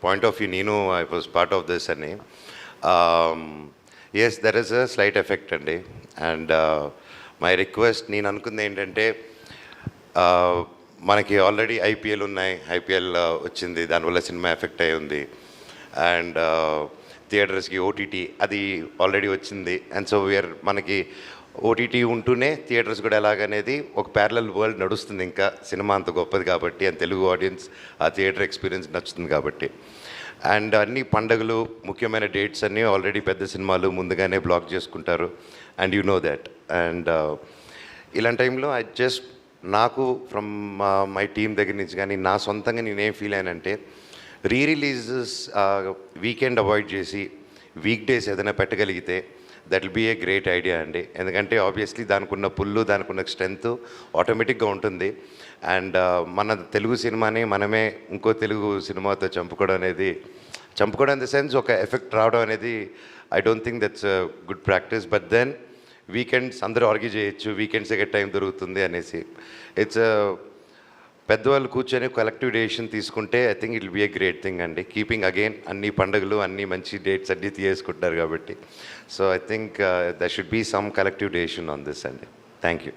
Point of view నేను I was part of this అని. Yes, there is a slight effect అండి. And my request, నేను అనుకుంది ఏంటంటే, మనకి ఆల్రెడీ ఐపీఎల్ ఉన్నాయి, ఐపీఎల్ వచ్చింది, దానివల్ల సినిమా ఎఫెక్ట్ అయి ఉంది. అండ్ థియేటర్స్కి ఓటీటీ అది ఆల్రెడీ వచ్చింది. అండ్ సో వీఆర్ మనకి ఓటీటీ ఉంటూనే థియేటర్స్ కూడా ఎలాగనేది ఒక ప్యారలల్ వరల్డ్ నడుస్తుంది. ఇంకా సినిమా అంత గొప్పది కాబట్టి, అండ్ తెలుగు ఆడియన్స్ ఆ థియేటర్ ఎక్స్పీరియన్స్ నచ్చుతుంది కాబట్టి. అండ్ అన్ని పండుగలు, ముఖ్యమైన డేట్స్ అన్నీ ఆల్రెడీ పెద్ద సినిమాలు ముందుగానే బ్లాక్ చేసుకుంటారు. And you know that. And ఇలాంటి టైంలో నాకు ఫ్రమ్ మై టీమ్ దగ్గర నుంచి కానీ నా సొంతంగా నేనేం ఫీల్ అయ్యానంటే, రిలీజెస్ వీకెండ్ అవాయిడ్ చేసి వీక్ డేస్ ఏదైనా పెట్టగలిగితే that will be a great idea అండి. ఎందుకంటే ఆబ్వియస్లీ దానికి ఉన్న పుల్లు, దానికి ఉన్న స్ట్రెంత్ ఆటోమేటిక్గా ఉంటుంది. అండ్ మన తెలుగు సినిమాని మనమే ఇంకో తెలుగు సినిమాతో చంపుకోవడం ఇన్ ద సెన్స్ ఒక ఎఫెక్ట్ రావడం అనేది I don't think that's good practice. But then weekends అందరూ ఆర్గ్యూ చేయొచ్చు, వీకెండ్స్కే టైం దొరుకుతుంది అనేసి. ఇట్స్ పెద్దవాళ్ళు కూర్చొని కలెక్టివ్ డెసిషన్ తీసుకుంటే I think it will be a great thing అండి. కీపింగ్ అగైన్ అన్ని పండుగలు, అన్ని మంచి డేట్స్ అన్నీ తీసుకుంటారు కాబట్టి. So I think there should be some collective decision on this అండి. Thank you.